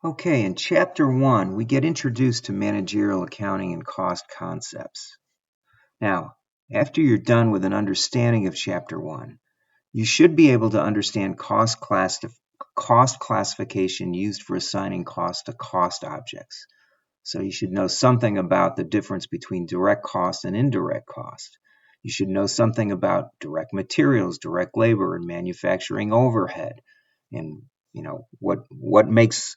Okay, in Chapter 1, we get introduced to managerial accounting and cost concepts. Now, after you're done with an understanding of Chapter 1, you should be able to understand cost classification used for assigning cost to cost objects. So you should know something about the difference between direct cost and indirect cost. You should know something about direct materials, direct labor, and manufacturing overhead. And what makes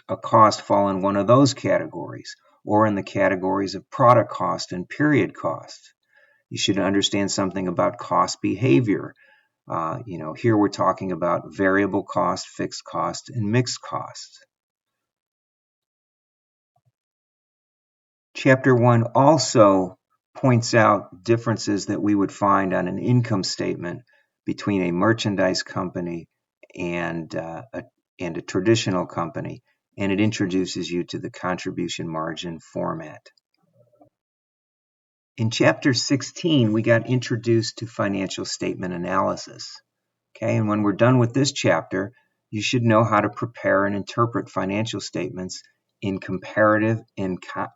a cost fall in one of those categories, or in the categories of product cost and period cost. You should understand something about cost behavior. Here we're talking about variable cost, fixed cost, and mixed cost. Chapter 1 also points out differences that we would find on an income statement between a merchandise company and a traditional company, and it introduces you to the contribution margin format. In Chapter 16, we got introduced to financial statement analysis. Okay, and when we're done with this chapter, you should know how to prepare and interpret financial statements in comparative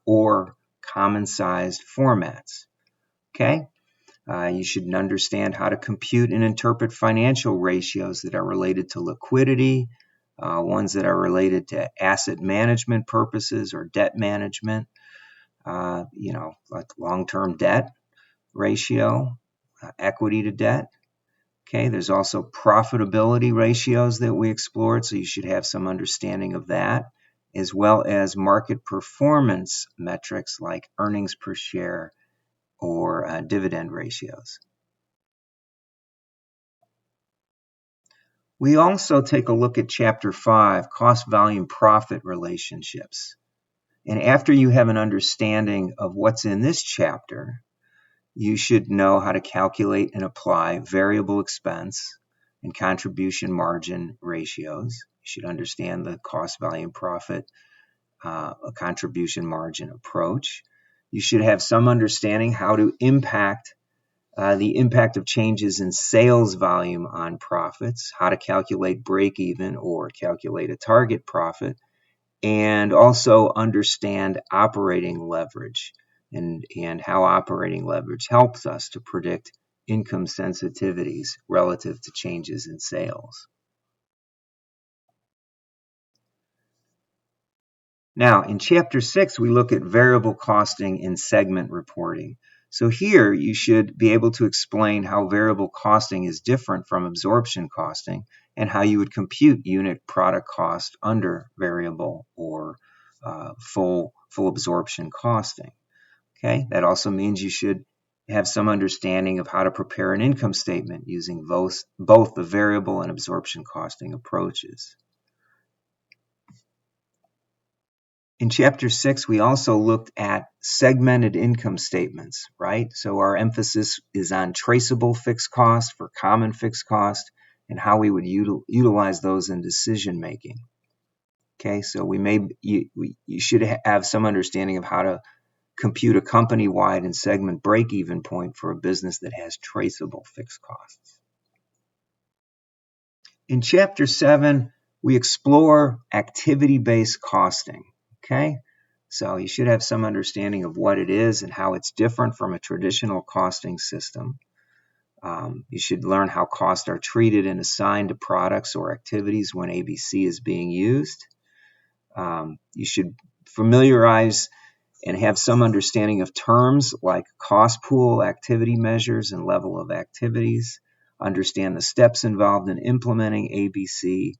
or common-sized formats. Okay, you should understand how to compute and interpret financial ratios that are related to liquidity, ones that are related to asset management purposes or debt management, like long-term debt ratio, equity to debt. Okay, there's also profitability ratios that we explored, so you should have some understanding of that, as well as market performance metrics like earnings per share or dividend ratios. We also take a look at Chapter 5, cost volume profit relationships. And after you have an understanding of what's in this chapter, you should know how to calculate and apply variable expense and contribution margin ratios. You should understand the cost volume profit contribution margin approach. You should have some understanding how to impact the impact of changes in sales volume on profits, how to calculate break even or calculate a target profit, and also understand operating leverage and how operating leverage helps us to predict income sensitivities relative to changes in sales. Now, in Chapter 6, we look at variable costing and segment reporting. So here you should be able to explain how variable costing is different from absorption costing and how you would compute unit product cost under variable or full absorption costing. Okay, that also means you should have some understanding of how to prepare an income statement using both the variable and absorption costing approaches. In Chapter 6, we also looked at segmented income statements, right? So our emphasis is on traceable fixed cost for common fixed cost and how we would utilize those in decision making. Okay, so you should have some understanding of how to compute a company-wide and segment break-even point for a business that has traceable fixed costs. In Chapter 7, we explore activity-based costing. Okay, so you should have some understanding of what it is and how it's different from a traditional costing system. You should learn how costs are treated and assigned to products or activities when ABC is being used. You should familiarize and have some understanding of terms like cost pool, activity measures, and level of activities. Understand the steps involved in implementing ABC,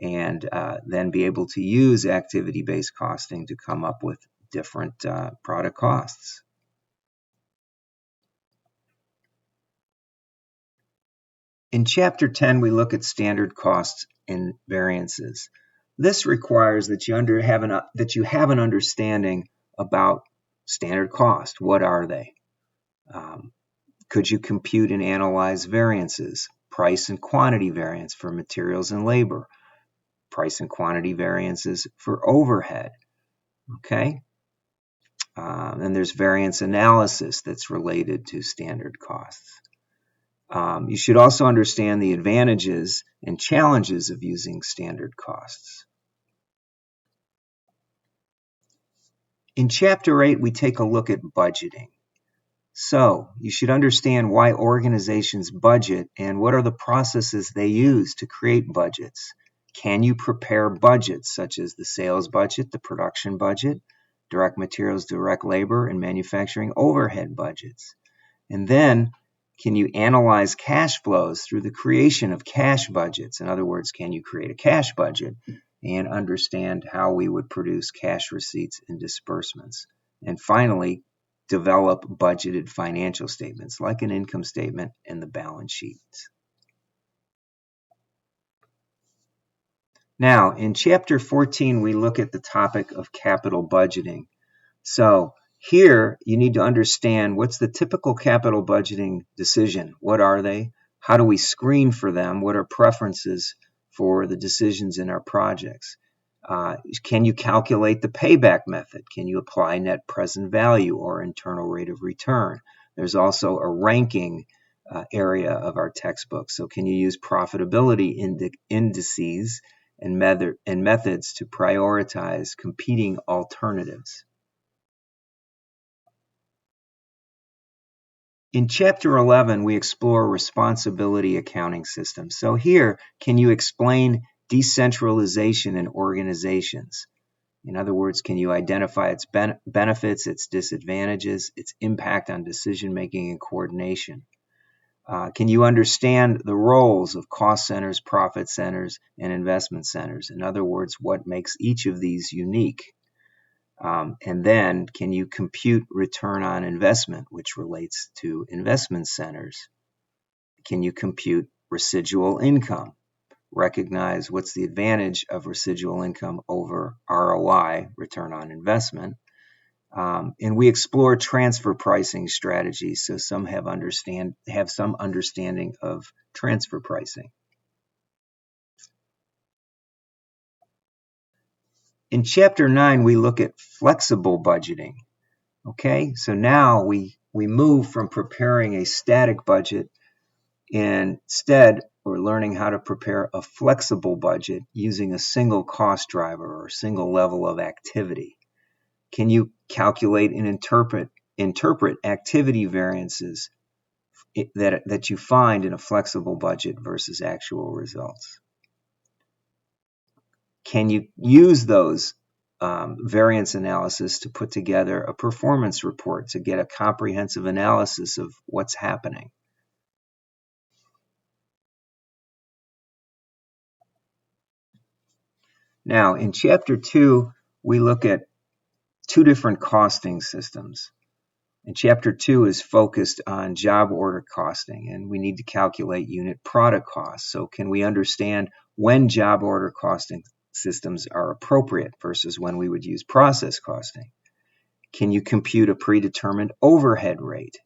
and then be able to use activity-based costing to come up with different product costs. In Chapter 10, we look at standard costs and variances. This requires that you have an understanding about standard cost. What are they? Could you compute and analyze variances? Price and quantity variance for materials and labor. Price and quantity variances for overhead. Okay? And there's variance analysis that's related to standard costs. You should also understand the advantages and challenges of using standard costs. In Chapter 8, we take a look at budgeting. So you should understand why organizations budget and what are the processes they use to create budgets. Can you prepare budgets such as the sales budget, the production budget, direct materials, direct labor, and manufacturing overhead budgets? And then, can you analyze cash flows through the creation of cash budgets? In other words, can you create a cash budget and understand how we would produce cash receipts and disbursements? And finally, develop budgeted financial statements like an income statement and the balance sheets. Now, in Chapter 14, we look at the topic of capital budgeting. So here you need to understand what's the typical capital budgeting decision. What are they? How do we screen for them? What are preferences for the decisions in our projects? Can you calculate the payback method? Can you apply net present value or internal rate of return? There's also a ranking area of our textbook. So can you use profitability indices and methods to prioritize competing alternatives? In Chapter 11, we explore responsibility accounting systems. So here, can you explain decentralization in organizations? In other words, can you identify its benefits, its disadvantages, its impact on decision-making and coordination? Can you understand the roles of cost centers, profit centers, and investment centers? In other words, what makes each of these unique? And then, can you compute return on investment, which relates to investment centers? Can you compute residual income? Recognize what's the advantage of residual income over ROI, return on investment. And we explore transfer pricing strategies, so some have some understanding of transfer pricing. In Chapter 9, we look at flexible budgeting. Okay, so now we move from preparing a static budget, and instead we're learning how to prepare a flexible budget using a single cost driver or a single level of activity. Can you calculate and interpret activity variances that you find in a flexible budget versus actual results? Can you use those variance analysis to put together a performance report to get a comprehensive analysis of what's happening? Now, in Chapter 2, we look at two different costing systems. And Chapter 2 is focused on job order costing, and we need to calculate unit product costs. So can we understand when job order costing systems are appropriate versus when we would use process costing? Can you compute a predetermined overhead rate?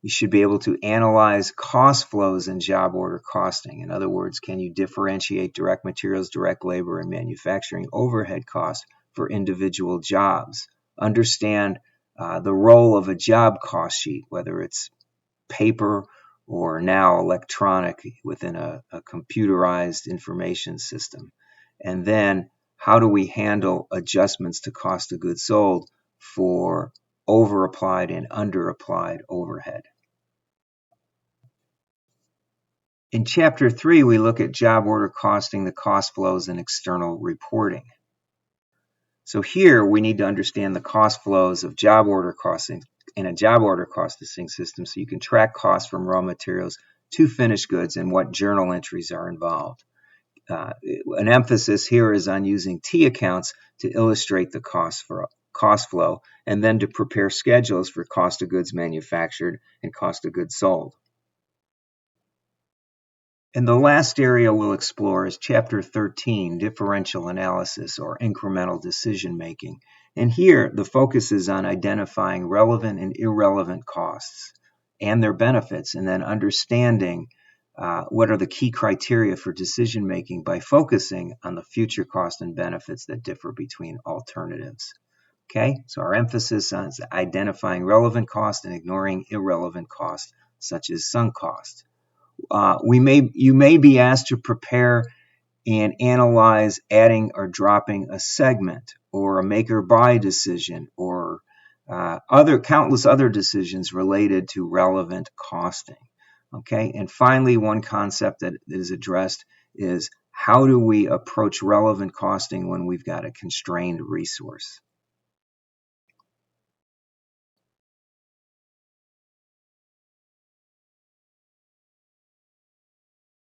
You should be able to analyze cost flows in job order costing. In other words, can you differentiate direct materials, direct labor, and manufacturing overhead costs for individual jobs? Understand the role of a job cost sheet, whether it's paper or now electronic within a computerized information system. And then how do we handle adjustments to cost of goods sold for over-applied and under-applied overhead? In Chapter 3, we look at job order costing, the cost flows, and external reporting. So here we need to understand the cost flows of job order costing in a job order costing system so you can track costs from raw materials to finished goods and what journal entries are involved. An emphasis here is on using T accounts to illustrate the cost flow and then to prepare schedules for cost of goods manufactured and cost of goods sold. And the last area we'll explore is Chapter 13, Differential Analysis or Incremental Decision Making. And here, the focus is on identifying relevant and irrelevant costs and their benefits, and then understanding what are the key criteria for decision making by focusing on the future cost and benefits that differ between alternatives. Okay, so our emphasis on identifying relevant costs and ignoring irrelevant costs, such as sunk costs. You may be asked to prepare and analyze adding or dropping a segment or a make or buy decision, or countless other decisions related to relevant costing. Okay, and finally, one concept that is addressed is how do we approach relevant costing when we've got a constrained resource?